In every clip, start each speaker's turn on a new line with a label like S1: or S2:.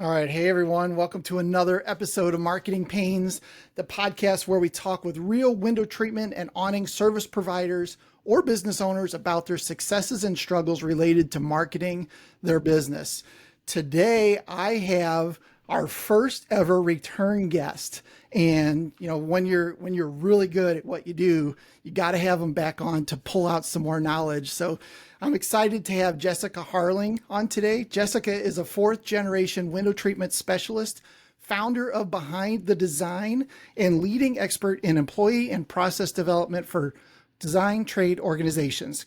S1: All right. Hey, everyone. Welcome to another episode of Marketing Pains, the podcast where we talk with real window treatment and awning service providers or business owners about their successes and struggles related to marketing their business. Today, I have our first ever return guest. And when you're really good at what you do, you got to have them back on to pull out some more knowledge. So I'm excited to have Jessica Harling on today. Jessica is a fourth generation window treatment specialist, founder of Behind the Design, and leading expert in employee and process development for design trade organizations.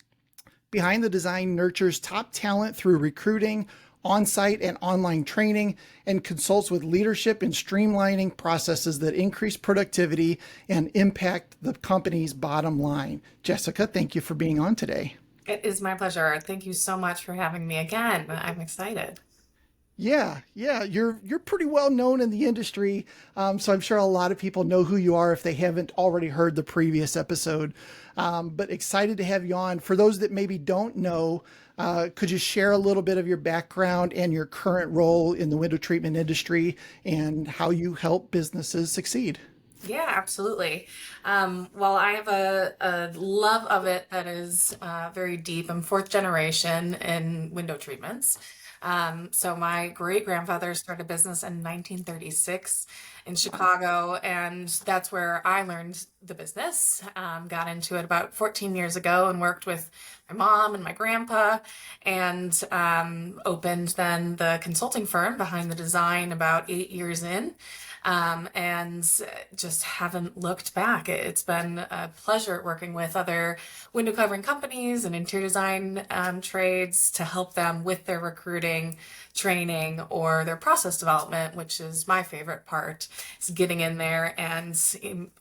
S1: Behind the Design nurtures top talent through recruiting, on-site and online training, and consults with leadership in streamlining processes that increase productivity and impact the company's bottom line. Jessica, thank you for being on today.
S2: It is my pleasure. Thank you so much for having me again. I'm excited.
S1: Yeah, you're pretty well known in the industry, so I'm sure a lot of people know who you are if they haven't already heard the previous episode. But excited to have you on. For those that maybe don't know, could you share a little bit of your background and your current role in the window treatment industry and how you help businesses succeed?
S2: Yeah, absolutely. Well, I have a love of it that is very deep. I'm fourth generation in window treatments. So my great grandfather started a business in 1936 in Chicago, and that's where I learned the business. Got into it about 14 years ago and worked with my mom and my grandpa, and opened then the consulting firm Behind the Design about 8 years in. And just haven't looked back. It's been a pleasure working with other window covering companies and interior design trades to help them with their recruiting, training, or their process development, which is my favorite part, is getting in there and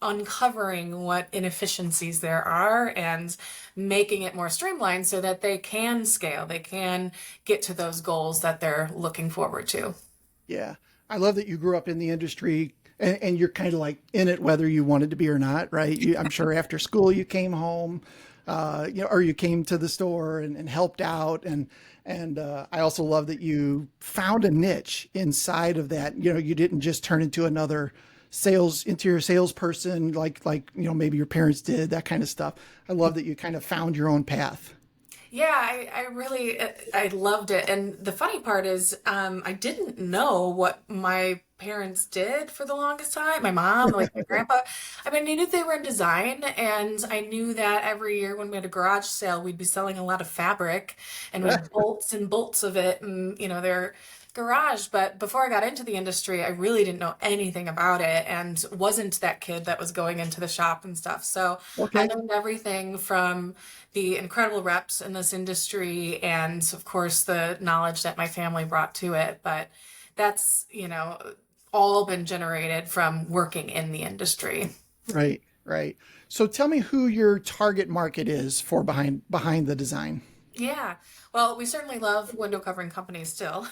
S2: uncovering what inefficiencies there are and making it more streamlined so that they can scale, they can get to those goals that they're looking forward to.
S1: Yeah. I love that you grew up in the industry and you're kind of like in it whether you wanted to be or not, right? I'm sure after school you came home, or you came to the store and helped out. And I also love that you found a niche inside of that. You didn't just turn into another interior salesperson maybe your parents did, that kind of stuff. I love that you kind of found your own path.
S2: Yeah, I really I loved it. And the funny part is, I didn't know what my parents did for the longest time. My mom, like my grandpa. I mean, I knew they were in design, and I knew that every year when we had a garage sale, we'd be selling a lot of fabric and with bolts and bolts of it, and their garage. But before I got into the industry, I really didn't know anything about it and wasn't that kid that was going into the shop and stuff. So I
S1: Okay.
S2: learned everything from the incredible reps in this industry and, of course, the knowledge that my family brought to it. But that's, all been generated from working in the industry.
S1: Right, right. So tell me who your target market is for behind the design.
S2: Yeah, well, we certainly love window covering companies still.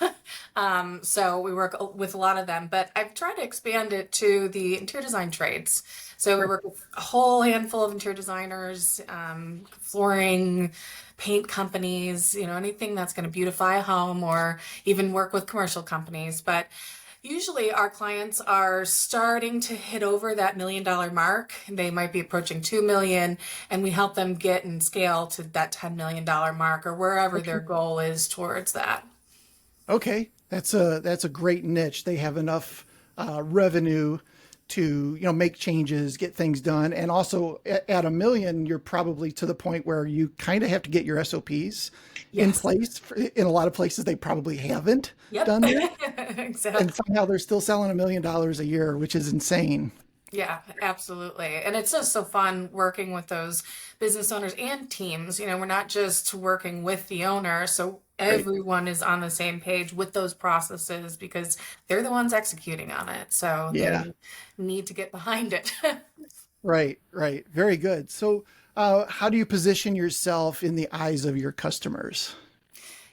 S2: So we work with a lot of them, but I've tried to expand it to the interior design trades. So we work with a whole handful of interior designers, flooring, paint companies, anything that's going to beautify a home or even work with commercial companies. But usually our clients are starting to hit over that $1 million mark. They might be approaching 2 million, and we help them get and scale to that $10 million mark or wherever their
S1: Okay.
S2: goal is towards that.
S1: Okay, that's a great niche. They have enough revenue to make changes, get things done, and also at 1 million, you're probably to the point where you kind of have to get your SOPs in
S2: Yes.
S1: place. In a lot of places, they probably haven't
S2: Yep.
S1: done that, and
S2: Exactly.
S1: somehow they're still selling $1 million a year, which is insane.
S2: Yeah, absolutely. And it's just so fun working with those business owners and teams. We're not just working with the owner, so
S1: Right.
S2: everyone is on the same page with those processes because they're the ones executing on it. So
S1: Yeah.
S2: they need to get behind it.
S1: Right. Right. Very good. So, how do you position yourself in the eyes of your customers?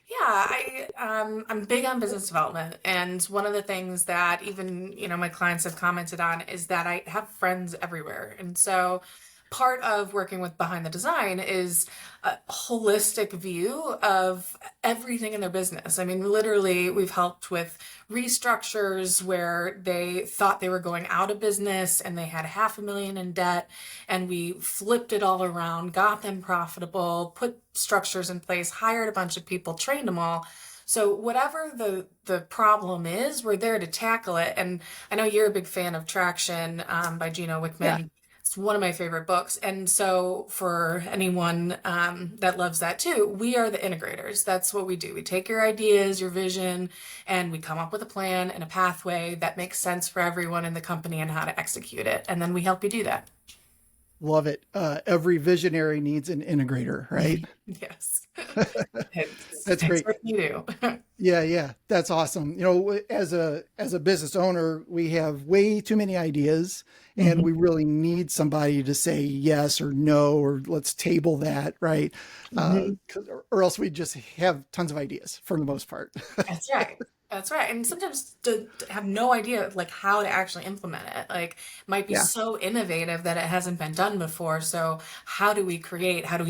S2: Yeah, I'm big on business development, and one of the things that even my clients have commented on is that I have friends everywhere, and so part of working with Behind the Design is a holistic view of everything in their business. I mean, literally, we've helped with restructures where they thought they were going out of business and they had 500,000 in debt, and we flipped it all around, got them profitable, put structures in place, hired a bunch of people, trained them all. So whatever the problem is, we're there to tackle it. And I know you're a big fan of Traction by Gino
S1: Yeah.
S2: Wickman. It's one of my favorite books. And so for anyone that loves that too, we are the integrators. That's what we do. We take your ideas, your vision, and we come up with a plan and a pathway that makes sense for everyone in the company and how to execute it. And then we help you do that.
S1: Love it. Every visionary needs an integrator, right?
S2: Yes.
S1: That's
S2: It's
S1: great.
S2: what you do.
S1: Yeah, yeah, that's awesome. As a business owner, we have way too many ideas, and we really need somebody to say yes or no, or let's table that, right? Or else we just have tons of ideas for the most part.
S2: That's right. That's right. And sometimes to have no idea like how to actually implement it. Like it might be
S1: Yeah,
S2: so innovative that it hasn't been done before. So how do we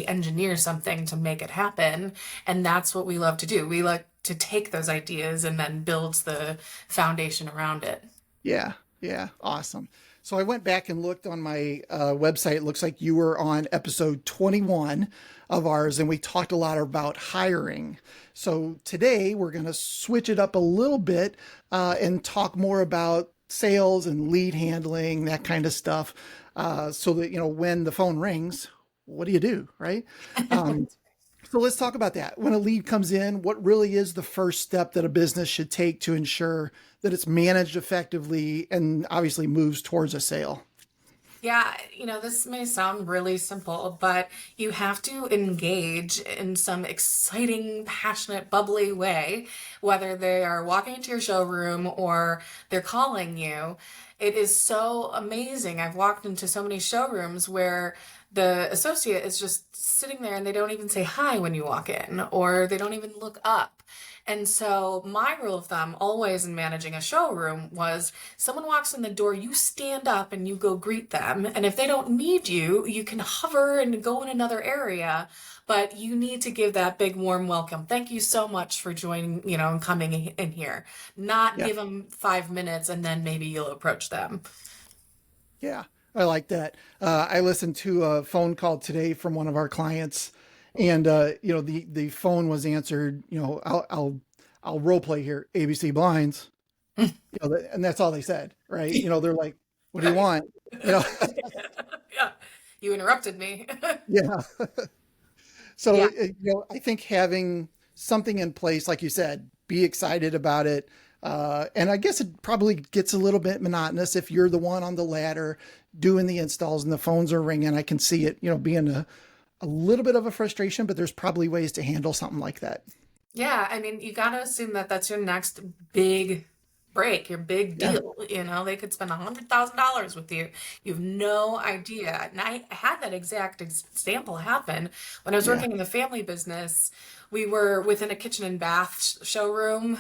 S2: engineer something to make it happen? And that's what we love to do. We like to take those ideas and then build the foundation around it.
S1: yeah, yeah, awesome. So I went back and looked on my website. It looks like you were on episode 21 of ours, and we talked a lot about hiring. So today we're going to switch it up a little bit and talk more about sales and lead handling, that kind of stuff, so that, when the phone rings, what do you do, right? Um, so let's talk about that. When a lead comes in, what really is the first step that a business should take to ensure that it's managed effectively and obviously moves towards a sale?
S2: Yeah, this may sound really simple, but you have to engage in some exciting, passionate, bubbly way, whether they are walking into your showroom or they're calling you. It is so amazing. I've walked into so many showrooms where the associate is just sitting there and they don't even say hi when you walk in, or they don't even look up. And so my rule of thumb always in managing a showroom was someone walks in the door, you stand up and you go greet them. And if they don't need you, you can hover and go in another area, but you need to give that big warm welcome. Thank you so much for joining, and coming in here. Not
S1: Yeah.
S2: give them 5 minutes and then maybe you'll approach them.
S1: Yeah, I like that. I listened to a phone call today from one of our clients, and the phone was answered. I'll role play here. ABC Blinds, and that's all they said, right? They're like, "What do you
S2: Right.
S1: want?" You know,
S2: Yeah. You interrupted me.
S1: yeah. So
S2: Yeah.
S1: I think having something in place, like you said, be excited about it. And I guess it probably gets a little bit monotonous if you're the one on the ladder doing the installs and the phones are ringing. I can see it, being a little bit of a frustration, but there's probably ways to handle something like that.
S2: Yeah, I mean, you got to assume that that's your next big break, your big
S1: Yeah.
S2: deal. They could spend $100,000 with you. You have no idea. And I had that exact example happen when I was
S1: Yeah.
S2: working in the family business. We were within a kitchen and bath showroom,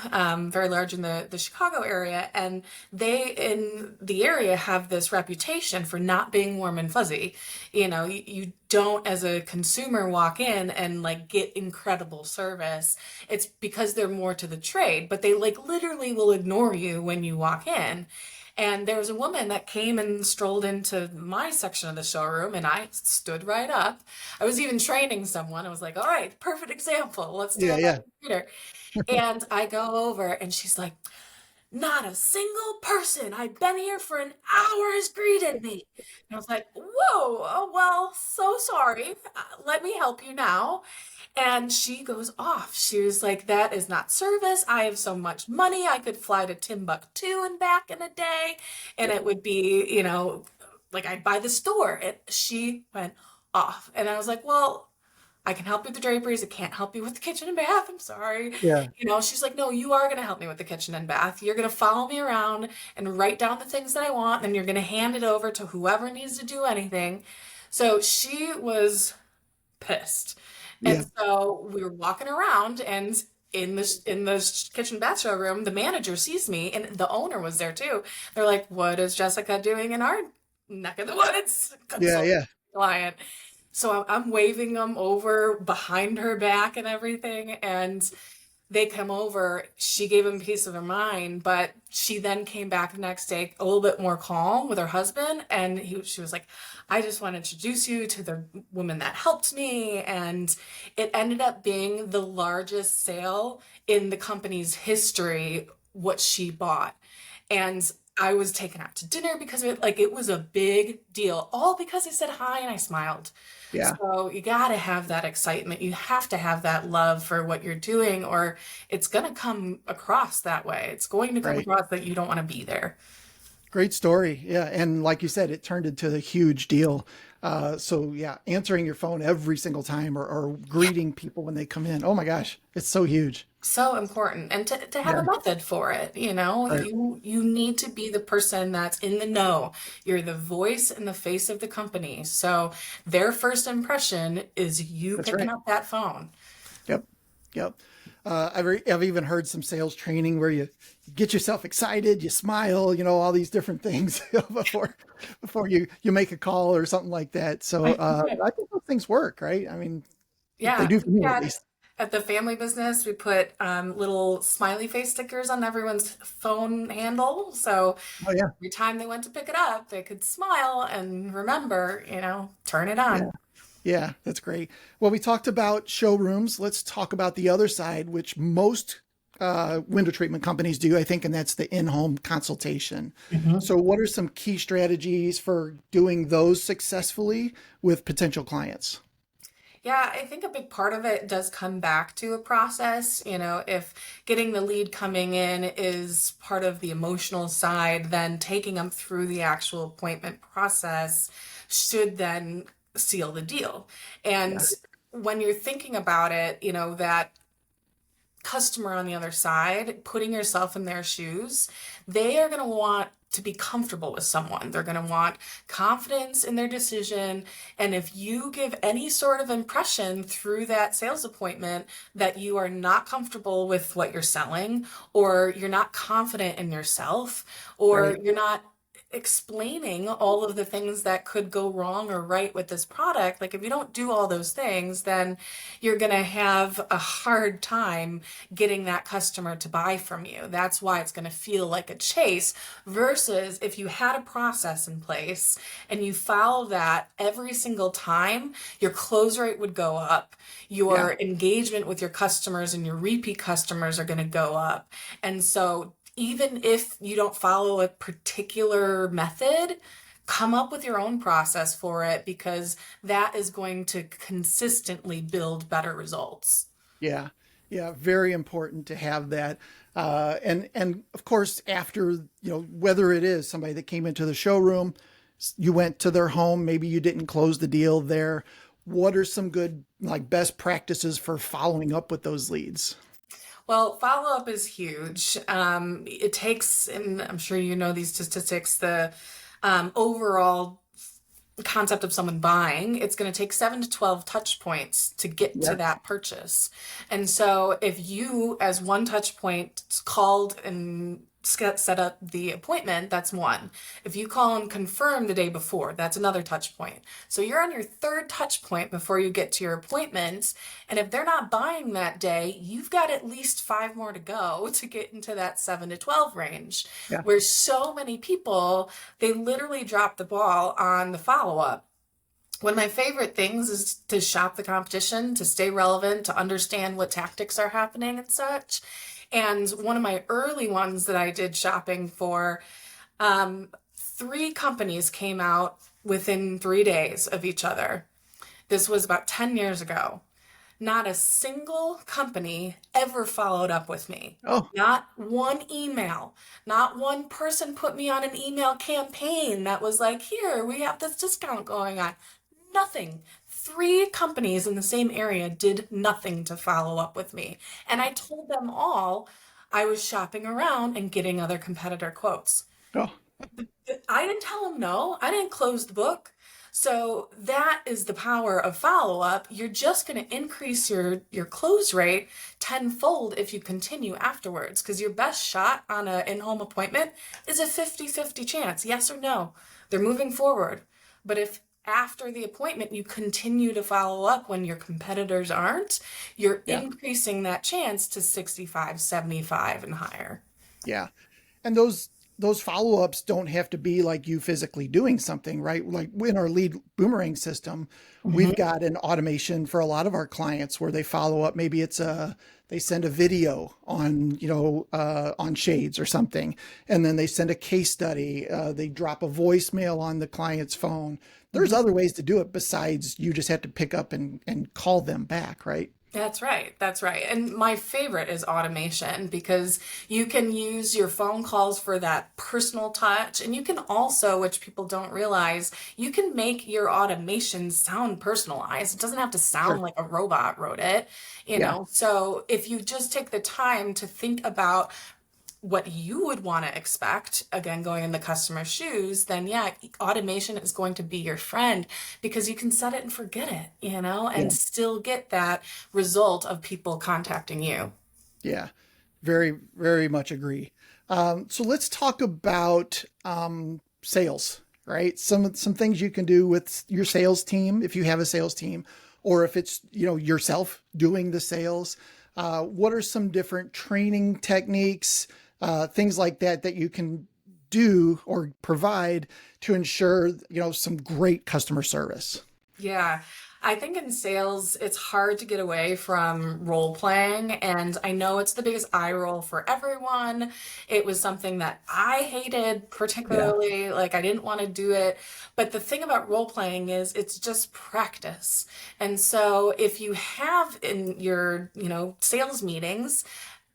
S2: very large in the Chicago area, and they in the area have this reputation for not being warm and fuzzy. You don't, as a consumer, walk in and like get incredible service. It's because they're more to the trade, but they like literally will ignore you when you walk in. And there was a woman that came and strolled into my section of the showroom, and I stood right up. I was even training someone. I was like, all right, perfect example. Let's do
S1: Yeah.
S2: it by
S1: Yeah.
S2: the computer. And I go over, and she's like, not a single person. I've been here for an hour has greeted me. And I was like, whoa, oh, well, so sorry. Let me help you now. And she goes off. She was like, that is not service. I have so much money. I could fly to Timbuktu and back in a day. And it would be, like I'd buy the store. And she went off. And I was like, well, I can help you with the draperies. I can't help you with the kitchen and bath. I'm sorry.
S1: Yeah.
S2: She's like, no, you are going to help me with the kitchen and bath. You're going to follow me around and write down the things that I want. And you're going to hand it over to whoever needs to do anything. So she was pissed.
S1: Yeah.
S2: And so we were walking around, and in the kitchen bath showroom, the manager sees me, and the owner was there too. They're like, what is Jessica doing in our neck of the woods?
S1: Yeah. Yeah.
S2: client. So I'm waving them over behind her back and everything. And they come over, she gave him a piece of her mind, but she then came back the next day a little bit more calm with her husband. And she was like, I just want to introduce you to the woman that helped me. And it ended up being the largest sale in the company's history, what she bought. And I was taken out to dinner because of it. Like, it was a big deal, all because I said hi and I smiled.
S1: Yeah.
S2: So you got to have that excitement. You have to have that love for what you're doing, or it's going to come across that way. It's going to come
S1: Right.
S2: across that you don't want to be there.
S1: Great story. Yeah. And like you said, it turned into a huge deal. So yeah, answering your phone every single time or greeting people when they come in. Oh my gosh, it's so huge.
S2: So important. And to have
S1: Yeah.
S2: a method for it,
S1: Right.
S2: you need to be the person that's in the know. You're the voice and the face of the company. So their first impression is you
S1: That's
S2: picking
S1: right.
S2: up that phone.
S1: Yep. Yep. I've even heard some sales training where you get yourself excited, you smile, all these different things before you make a call or something like that. So I think those things work, right? I mean, they
S2: Yeah,
S1: do for me
S2: we
S1: at
S2: had
S1: least.
S2: at the family business, we put little smiley face stickers on everyone's phone handle. So
S1: Oh yeah.
S2: every time they went to pick it up, they could smile and remember, turn it
S1: Yeah.
S2: on.
S1: Yeah, that's great. Well, we talked about showrooms. Let's talk about the other side, which most window treatment companies do, I think, and that's the in-home consultation.
S2: Mhm.
S1: So, what are some key strategies for doing those successfully with potential clients?
S2: Yeah, I think a big part of it does come back to a process. If getting the lead coming in is part of the emotional side, then taking them through the actual appointment process should then seal the deal. And
S1: Yeah,
S2: when you're thinking about it, that customer on the other side, putting yourself in their shoes, they are going to want to be comfortable with someone. They're going to want confidence in their decision. And if you give any sort of impression through that sales appointment that you are not comfortable with what you're selling, or you're not confident in yourself, or
S1: right.
S2: you're not explaining all of the things that could go wrong or right with this product, like if you don't do all those things, then you're going to have a hard time getting that customer to buy from you. That's why it's going to feel like a chase, versus if you had a process in place and you follow that every single time, your close rate would go up.
S1: Yeah,
S2: Your engagement with your customers and your repeat customers are going to go up. And so even if you don't follow a particular method, come up with your own process for it, because that is going to consistently build better results.
S1: yeah, yeah. Very important to have that. And of course, after whether it is somebody that came into the showroom, you went to their home, maybe you didn't close the deal there. What are some good like best practices for following up with those leads?
S2: Well, follow up is huge. It takes, and I'm sure you know these statistics, the overall concept of someone buying, it's going to take 7 to 12 touch points to get to
S1: Yeah,
S2: that purchase. And so if you, as one touch point, called and set up the appointment, that's one. If you call and confirm the day before, that's another touch point. So you're on your third touch point before you get to your appointments. And if they're not buying that day, you've got at least 5 more to go to get into that 7 to 12 range.
S1: yeah,
S2: Where so many people, they literally drop the ball on the follow up. One of my favorite things is to shop the competition, to stay relevant, to understand what tactics are happening and such. And one of my early ones that I did shopping for, 3 companies came out within 3 days of each other. This was about 10 years ago. Not a single company ever followed up with me.
S1: oh,
S2: Not one email. Not one person put me on an email campaign that was like, here, we have this discount going on. Nothing. 3 companies in the same area did nothing to follow up with me. And I told them all I was shopping around and getting other competitor quotes.
S1: oh,
S2: I didn't tell them no. I didn't close the book. So that is the power of follow up. You're just going to increase your close rate tenfold if you continue afterwards, because your best shot on an in-home appointment is a 50-50 chance, yes or no. They're moving forward. But if after the appointment, you continue to follow up when your competitors aren't, you're
S1: Yeah.
S2: increasing that chance to 65, 75 and higher.
S1: Yeah. And those follow-ups don't have to be like you physically doing something, right? Like in our lead boomerang system, we've
S2: Mhm.
S1: got an automation for a lot of our clients where they follow up. Maybe they send a video on, on shades or something, and then they send a case study. They drop a voicemail on the client's phone. There's
S2: Mhm.
S1: other ways to do it besides you just have to pick up and call them back, right?
S2: That's right. That's right. And my favorite is automation because you can use your phone calls for that personal touch. And you can also, which people don't realize, you can make your automation sound personalized. It doesn't have to sound
S1: Sure.
S2: like a robot wrote it, you
S1: Yeah.
S2: know? So if you just take the time to think about what you would want to expect, again, going in the customer's shoes, then yeah, automation is going to be your friend because you can set it and forget it,
S1: Yeah.
S2: and still get that result of people contacting you.
S1: Yeah. Very, very much agree. So let's talk about sales, right? Some things you can do with your sales team if you have a sales team, or if it's yourself doing the sales. What are some different training techniques, things like that you can do or provide to ensure some great customer service?
S2: Yeah. I think in sales, it's hard to get away from role playing. And I know it's the biggest eye roll for everyone. It was something that I hated
S1: Yeah,
S2: particularly. Like, I didn't want to do it. But the thing about role playing is it's just practice. And so if you have in your, sales meetings,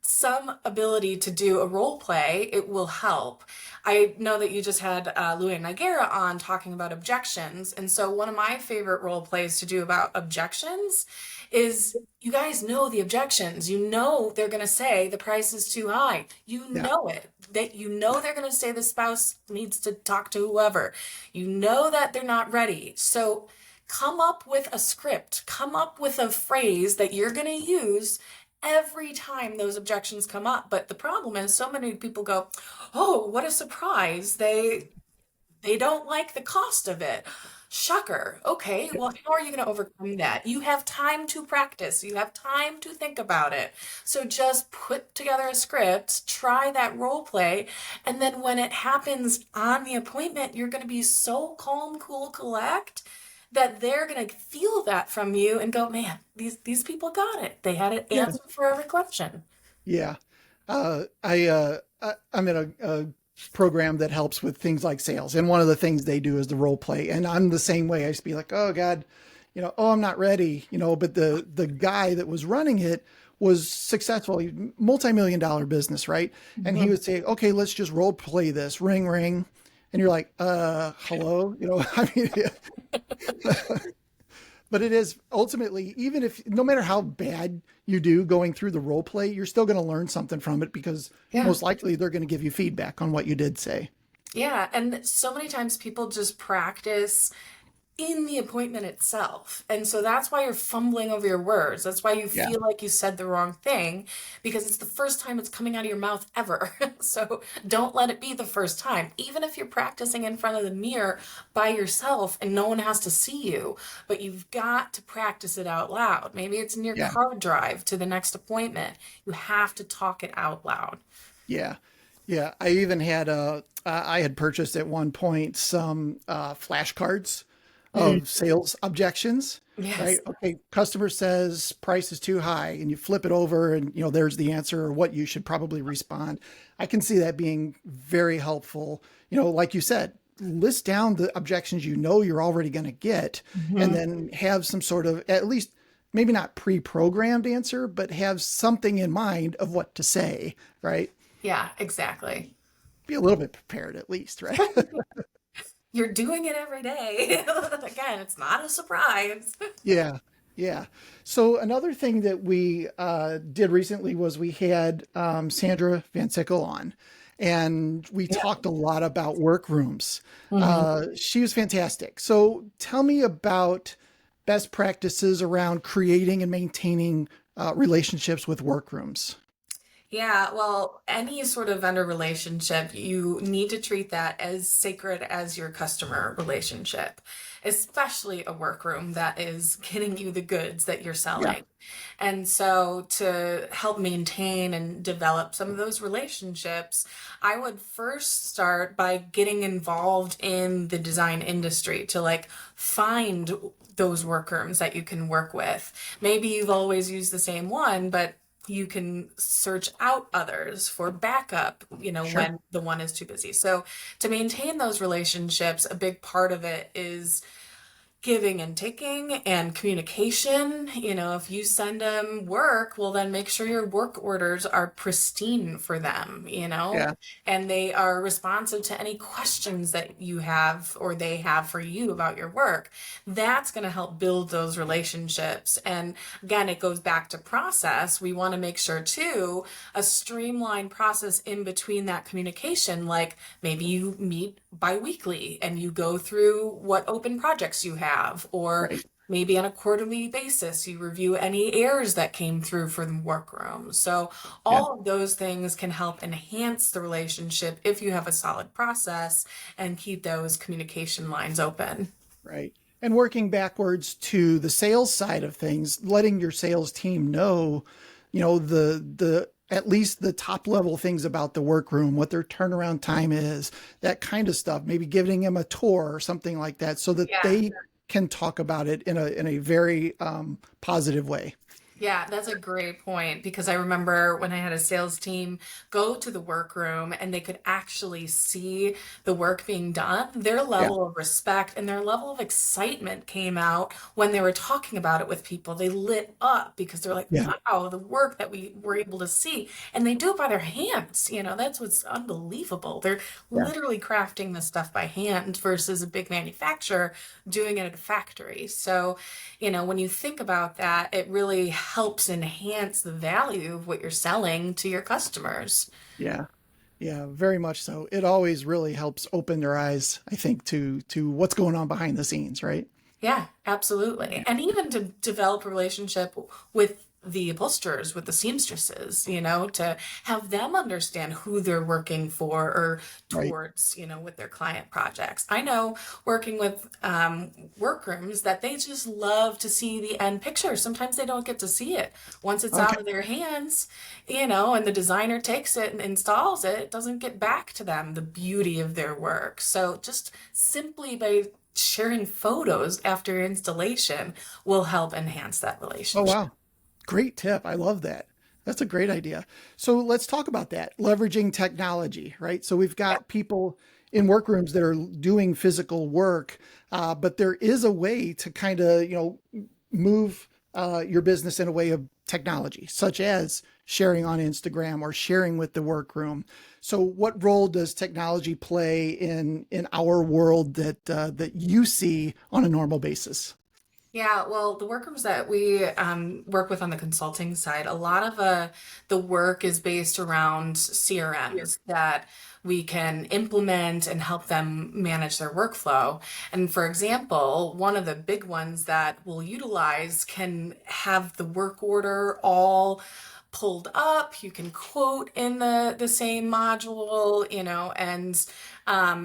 S2: some ability to do a role play, it will help. I know that you just had Louis and Nigera on talking about objections. And so one of my favorite role plays to do about objections is you guys know the objections. You know they're going to say the price is too high. You
S1: yeah,
S2: know it. That you know they're going to say the spouse needs to talk to whoever. You know that they're not ready. So come up with a script. Come up with a phrase that you're going to use every time those objections come up. But the problem is so many people go, "Oh, what a surprise. They don't like the cost of it." Shocker. Okay, well, how are you going to overcome that? You have time to practice. You have time to think about it. So just put together a script, try that role play, and then when it happens on the appointment, you're going to be so calm, cool, collect that they're going to feel that from you and go, "Man, these people got it. They had an
S1: yeah,
S2: answer for every question."
S1: yeah. I'm in a program that helps with things like sales, and one of the things they do is the role play. And I'm the same way. I used to be like, "Oh God, oh, I'm not ready," But the guy that was running it was successful, multi-million dollar business, right? And he
S2: Mhm.
S1: would say, "Okay, let's just role play this. Ring, ring." And you're like, hello, I mean, but it is ultimately, even if no matter how bad you do going through the role play, you're still going to learn something from it because
S2: Yeah.
S1: most likely they're going to give you feedback on what you did say.
S2: Yeah, and so many times people just practice in the appointment itself. And so that's why you're fumbling over your words. That's why you
S1: Yeah.
S2: feel like you said the wrong thing because it's the first time it's coming out of your mouth ever. So don't let it be the first time. Even if you're practicing in front of the mirror by yourself and no one has to see you, but you've got to practice it out loud. Maybe it's in your
S1: Yeah.
S2: car drive to the next appointment. You have to talk it out loud.
S1: Yeah. Yeah. I even had I had purchased at one point some flashcards
S2: Mm.
S1: of sales objections, right?
S2: Yes.
S1: Okay, customer says price is too high, and you flip it over, and there's the answer or what you should probably respond. I can see that being very helpful. Like you said, list down the objections you're already going to get, and
S2: Mhm.
S1: then have some sort of, at least maybe not pre-programmed answer, but have something in mind of what to say, right?
S2: Yeah, exactly.
S1: Be a little bit prepared at least, right?
S2: You're doing it every day. Again, it's not a surprise.
S1: Yeah, yeah. So another thing that we did recently was we had Sandra Van Sickle on, and we
S2: Yeah.
S1: talked a lot about workrooms.
S2: Mhm.
S1: She was fantastic. So tell me about best practices around creating and maintaining relationships with workrooms.
S2: Yeah, well, any sort of vendor relationship, you need to treat that as sacred as your customer relationship, especially a workroom that is getting you the goods that you're
S1: Yeah.
S2: selling. And so, to help maintain and develop some of those relationships, I would first start by getting involved in the design industry to like find those workrooms that you can work with. Maybe you've always used the same one, but you can search out others for backup,
S1: Sure.
S2: when the one is too busy. So to maintain those relationships, a big part of it is giving and taking and communication. If you send them work, well, then make sure your work orders are pristine for them,
S1: Yeah.
S2: and they are responsive to any questions that you have or they have for you about your work. That's going to help build those relationships. And again, it goes back to process. We want to make sure too, a streamlined process in between that communication, like maybe you meet bi-weekly and you go through what open projects you have, or
S1: Right.
S2: maybe on a quarterly basis you review any errors that came through for the workroom. So
S1: Yeah.
S2: all of those things can help enhance the relationship if you have a solid process and keep those communication lines open.
S1: Right. And working backwards to the sales side of things, letting your sales team know, the at least the top level things about the workroom, what their turnaround time is, that kind of stuff, maybe giving them a tour or something like that so that
S2: Yeah.
S1: they can talk about it in a very positive way.
S2: Yeah, that's a great point because I remember when I had a sales team go to the workroom and they could actually see the work being done, their
S1: Yeah.
S2: level of respect and their level of excitement came out when they were talking about it with people. They lit up because they're like,
S1: Yeah.
S2: wow, the work that we were able to see. And they do it by their hands. That's what's unbelievable. They're
S1: Yeah.
S2: literally crafting this stuff by hand versus a big manufacturer doing it at a factory. So, when you think about that, it really helps enhance the value of what you're selling to your customers.
S1: Yeah. Yeah, very much so. It always really helps open their eyes, I think, to what's going on behind the scenes, right?
S2: Yeah, absolutely. And even to develop a relationship with the upholsterers, with the seamstresses, to have them understand who they're working for or
S1: Right.
S2: towards, with their client projects. I know working with workrooms that they just love to see the end picture. Sometimes they don't get to see it. Once it's
S1: Okay.
S2: out of their hands, and the designer takes it and installs it, it doesn't get back to them the beauty of their work. So just simply by sharing photos after installation will help enhance that
S1: Oh,
S2: relationship.
S1: wow. Great tip. I love that. That's a great idea. So let's talk about that, leveraging technology, right? So we've
S2: Yeah.
S1: got people in workrooms that are doing physical work, but there is a way to kind of, move your business in a way of technology, such as sharing on Instagram or sharing with the workroom. So, what role does technology play in our world that you see on a normal basis?
S2: Yeah, well, the workrooms that we work with on the consulting side, a lot of the work is based around CRMs that we can implement and help them manage their workflow. And for example, one of the big ones that we'll utilize can have the work order all pulled up. You can quote in the same module, and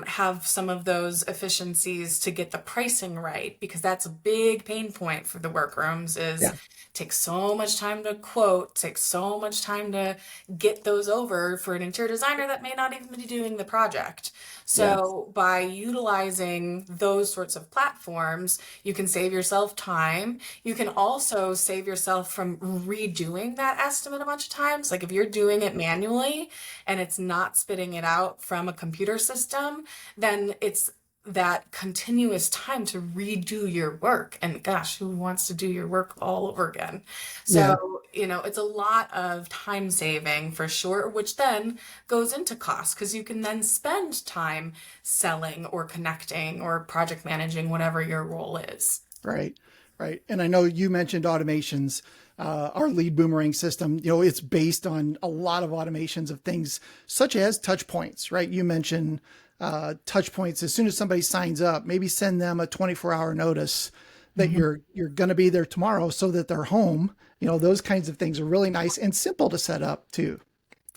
S2: have some of those efficiencies to get the pricing right, because that's a big pain point for the workrooms is
S1: Yeah.
S2: takes so much time to quote, takes so much time to get those over for an interior designer that may not even be doing the project.
S1: Yeah.
S2: So by utilizing those sorts of platforms, you can save yourself time. You can also save yourself from redoing that estimate a bunch of times. Like if you're doing it manually and it's not spitting it out from a computer system, then it's that continuous time to redo your work. And gosh, who wants to do your work all over again?
S1: Yeah.
S2: So, it's a lot of time saving for sure, which then goes into cost because you can then spend time selling or connecting or project managing, whatever your role is.
S1: Right, right. And I know you mentioned automations. Our lead boomerang system, it's based on a lot of automations of things such as touch points, right? You mentioned touch points. As soon as somebody signs up, maybe send them a 24-hour notice that
S2: Mhm.
S1: you're going to be there tomorrow so that they're home. Those kinds of things are really nice and simple to set up too.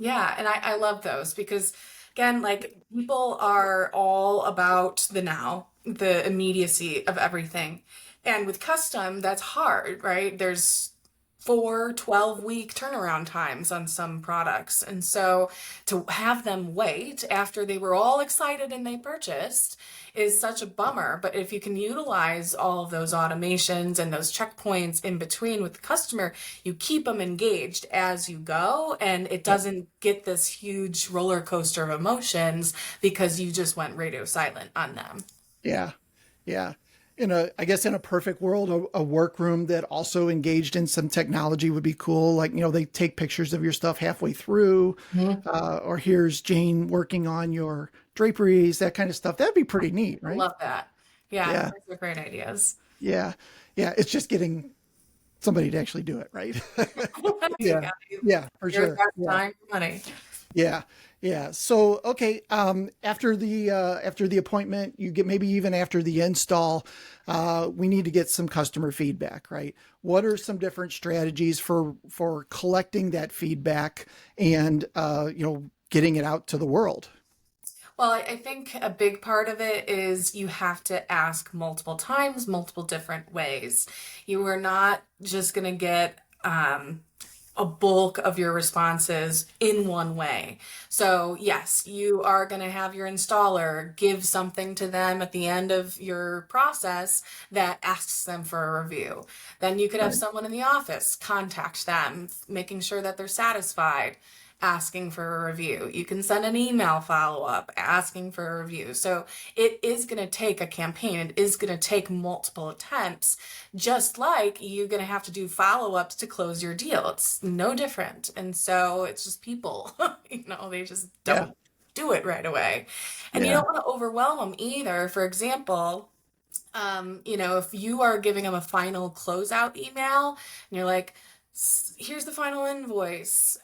S2: Yeah, and I love those because, again, like people are all about the now, the immediacy of everything. And with custom, that's hard, right? There's 4 12-week turnaround times on some products. And so to have them wait after they were all excited and they purchased is such a bummer. But if you can utilize all of those automations and those checkpoints in between with the customer, you keep them engaged as you go, and it doesn't get this huge roller coaster of emotions because you just went radio silent on them.
S1: Yeah. Yeah. I guess in a perfect world, a workroom that also engaged in some technology would be cool. Like, they take pictures of your stuff halfway through,
S2: Mhm.
S1: or here's Jane working on your draperies, that kind of stuff. That'd be pretty neat,
S2: I
S1: right?
S2: love that. Yeah,
S1: Yeah.
S2: those are great ideas.
S1: Yeah. Yeah. It's just getting somebody to actually do it, right?
S2: You
S1: Yeah.
S2: got
S1: Yeah, for
S2: your
S1: sure. Yeah.
S2: time, money.
S1: Yeah. Yeah. So, okay. After the appointment, you get maybe even after the install, we need to get some customer feedback, right? What are some different strategies for collecting that feedback and getting it out to the world?
S2: Well, I think a big part of it is you have to ask multiple times, multiple different ways. You are not just going to get a bulk of your responses in one way. So, yes, you are going to have your installer give something to them at the end of your process that asks them for a review. Then you could have
S1: Right.
S2: someone in the office contact them, making sure that they're satisfied, asking for a review. You can send an email follow up asking for a review. So it is going to take a campaign. It is going to take multiple attempts, just like you're going to have to do follow ups to close your deal. It's no different. And so it's just people, they just
S1: Yeah.
S2: don't do it right away. And you
S1: Yeah.
S2: don't want to overwhelm them either. For example, if you are giving them a final closeout email and you're like, here's the final invoice.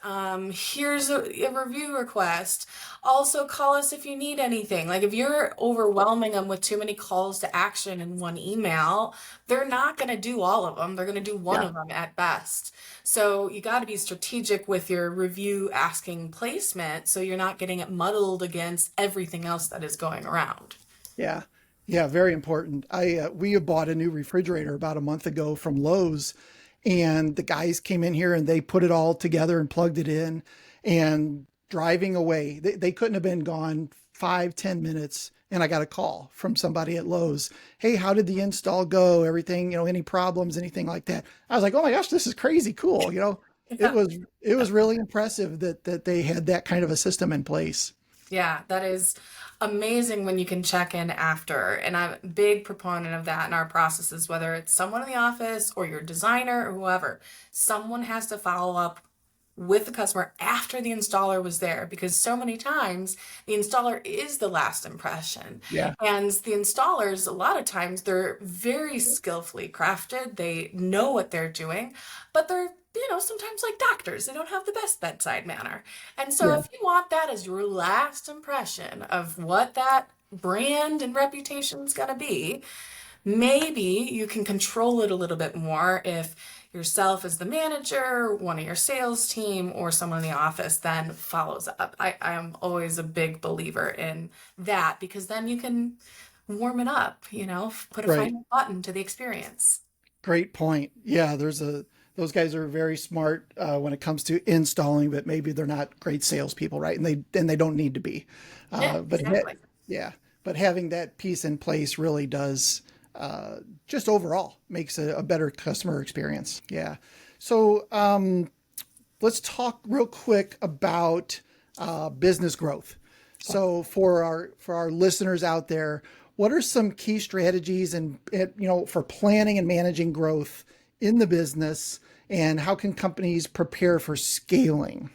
S2: Here's a review request. Also, call us if you need anything. Like, if you're overwhelming them with too many calls to action in one email, they're not going to do all of them. They're going to do one
S1: Yeah.
S2: of them at best. So, you got to be strategic with your review asking placement so you're not getting it muddled against everything else that is going around.
S1: Yeah. Yeah. Very important. We bought a new refrigerator about a month ago from Lowe's, and the guys came in here and they put it all together and plugged it in, and driving away, they couldn't have been gone 5-10 minutes. And I got a call from somebody at Lowe's. Hey, how did the install go? Everything, any problems, anything like that? I was like, oh my gosh, this is crazy cool. It
S2: Yeah.
S1: was really impressive that they had that kind of a system in place.
S2: Yeah, that is amazing when you can check in after. And I'm a big proponent of that in our processes, whether it's someone in the office or your designer or whoever. Someone has to follow up with the customer after the installer was there, because so many times the installer is the last impression.
S1: Yeah.
S2: And the installers, a lot of times, they're very skillfully crafted. They know what they're doing, but they're sometimes like doctors, they don't have the best bedside manner. And so
S1: Yeah.
S2: if you want that as your last impression of what that brand and reputation is going to be, maybe you can control it a little bit more if yourself as the manager, one of your sales team, or someone in the office then follows up. I am always a big believer in that, because then you can warm it up, put a
S1: Right.
S2: final button to the experience.
S1: Great point. Yeah, those guys are very smart when it comes to installing, but maybe they're not great salespeople, right? And they don't need to be.
S2: Yeah,
S1: But
S2: exactly.
S1: yeah, but having that piece in place really does just overall makes a better customer experience. Yeah. So let's talk real quick about business growth. So for our listeners out there, what are some key strategies and for planning and managing growth in the business, and how can companies prepare for scaling?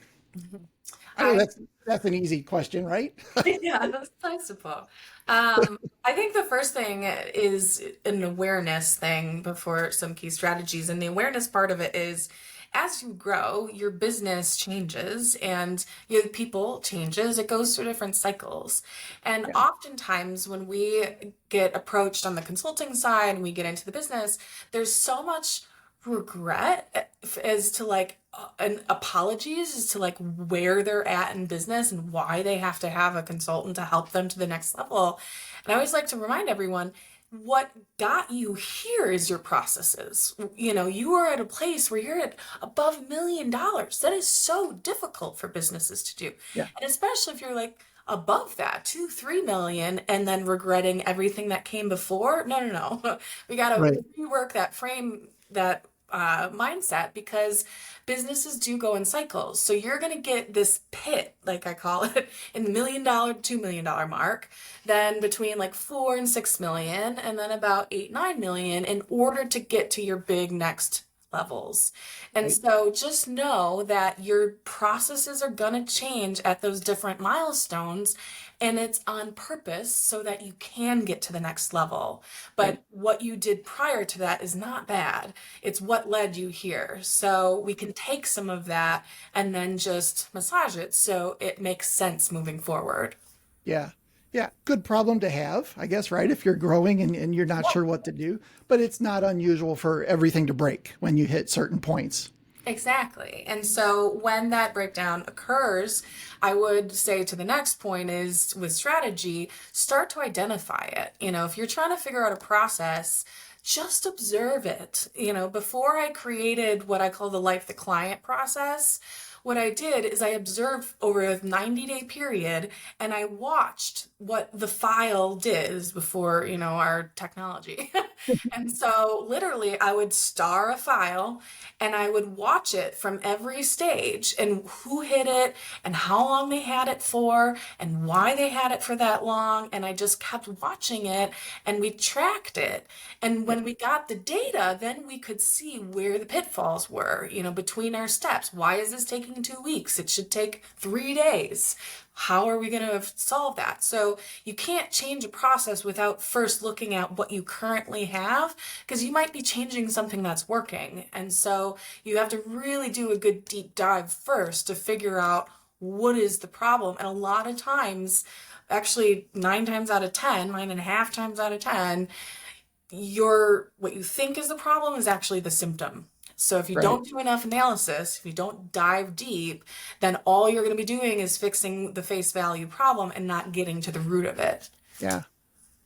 S1: I know
S2: I
S1: that's an easy question, right?
S2: Yeah, that's sensible. I think the first thing is an awareness thing before some key strategies. And the awareness part of it is, as you grow, your business changes and your people changes. It goes through different cycles. And
S1: Yeah.
S2: oftentimes when we get approached on the consulting side and we get into the business, there's so much regret as to like an apologies as to like where they're at in business and why they have to have a consultant to help them to the next level. And I always like to remind everyone what got you here is your processes. You know, you are at a place where you're at above $1 million. That is so difficult for businesses to do.
S1: Yeah.
S2: And especially if you're like above that, 2, 3 million, and then regretting everything that came before. No, no, no. We got
S1: Right.
S2: to rework that frame, that mindset, because businesses do go in cycles. So you're going to get this pit, like I call it, in the $1 million, $2 million mark, then between like 4 and 6 million, and then about 8, 9 million in order to get to your big next levels. And
S1: Right.
S2: so just know that your processes are going to change at those different milestones, and it's on purpose so that you can get to the next level. But
S1: Right.
S2: what you did prior to that is not bad. It's what led you here. So we can take some of that and then just massage it so it makes sense moving forward.
S1: Yeah. Yeah. Good problem to have, I guess, right? If you're growing and you're not sure what to do, but it's not unusual for everything to break when you hit certain points.
S2: Exactly. And so when that breakdown occurs, I would say to the next point is with strategy, start to identify it. You know, if you're trying to figure out a process, just observe it. You know, before I created what I call the life the client process, what I did is I observed over a 90-day period and I watched what the file did. This is before, you know, our technology. And so literally I would star a file and I would watch it from every stage and who hit it and how long they had it for and why they had it for that long. And I just kept watching it and we tracked it. And when we got the data, then we could see where the pitfalls were, you know, between our steps. Why is this taking 2 weeks? It should take 3 days. How are we going to solve that? So you can't change a process without first looking at what you currently have, because you might be changing something that's working. And so you have to really do a good deep dive first to figure out what is the problem. And a lot of times, actually 9 times out of 10, 9.5 times out of 10, what you think is the problem is actually the symptom. So if you
S1: Right.
S2: don't do enough analysis, if you don't dive deep, then all you're going to be doing is fixing the face value problem and not getting to the root of it.
S1: Yeah.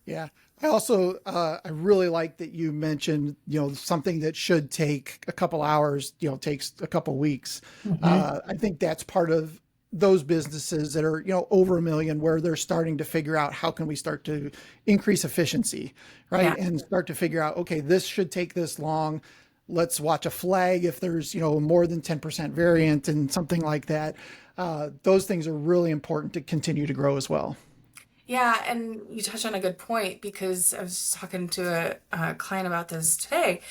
S1: Yeah. I also, I really like that you mentioned, something that should take a couple hours, takes a couple weeks. I think that's part of those businesses that are, over 1 million, where they're starting to figure out how can we start to increase efficiency, right?
S2: Yeah.
S1: And start to figure out, okay, this should take this long. Let's watch a flag if there's, more than 10% variant and something like that. Those things are really important to continue to grow as well.
S2: Yeah, and you touched on a good point because I was just talking to a client about this today.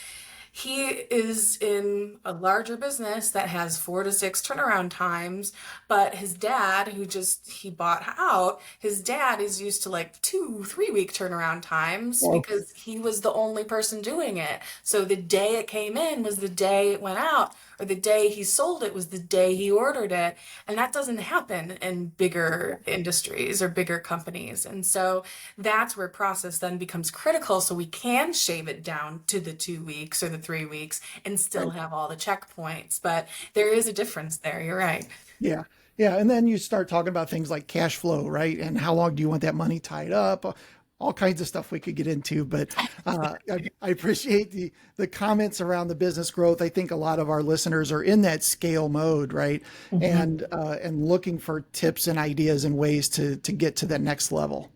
S2: He is in a larger business that has 4 to 6 turnaround times, but his dad, he bought out, his dad is used to like 2, 3 week turnaround times
S1: Well,
S2: because he was the only person doing it. So the day it came in was the day it went out, or the day he sold it was the day he ordered it. And that doesn't happen in bigger industries or bigger companies. And so that's where process then becomes critical. So we can shave it down to the 2 weeks or the 3 weeks and still
S1: right.
S2: have all the checkpoints. But there is a difference there. You're right.
S1: Yeah. Yeah. And then you start talking about things like cash flow, right? And how long do you want that money tied up? All kinds of stuff we could get into, but I appreciate the comments around the business growth. I think a lot of our listeners are in that scale mode, right? And looking for tips and ideas and ways to get to the next level.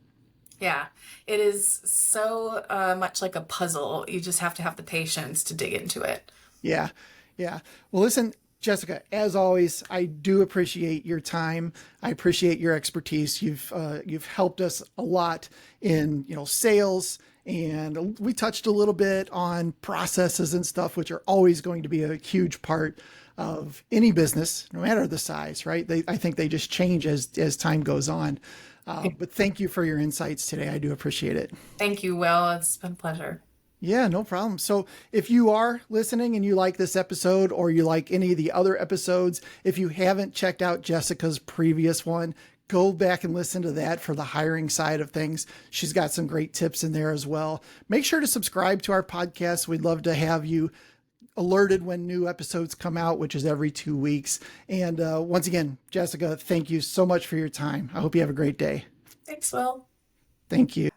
S2: Yeah, it is so much like a puzzle. You just have to have the patience to dig into it.
S1: Yeah. Yeah. Well, listen, Jessica, as always, I do appreciate your time. I appreciate your expertise. You've helped us a lot in, sales, and we touched a little bit on processes and stuff, which are always going to be a huge part of any business, no matter the size, right? I think they just change as time goes on. But thank you for your insights today. I do appreciate it.
S2: Thank you, Will. It's been a pleasure.
S1: Yeah, no problem. So if you are listening and you like this episode or you like any of the other episodes, if you haven't checked out Jessica's previous one, go back and listen to that for the hiring side of things. She's got some great tips in there as well. Make sure to subscribe to our podcast. We'd love to have you alerted when new episodes come out, which is every 2 weeks. And once again, Jessica, thank you so much for your time. I hope you have a great day.
S2: Thanks, Will.
S1: Thank you.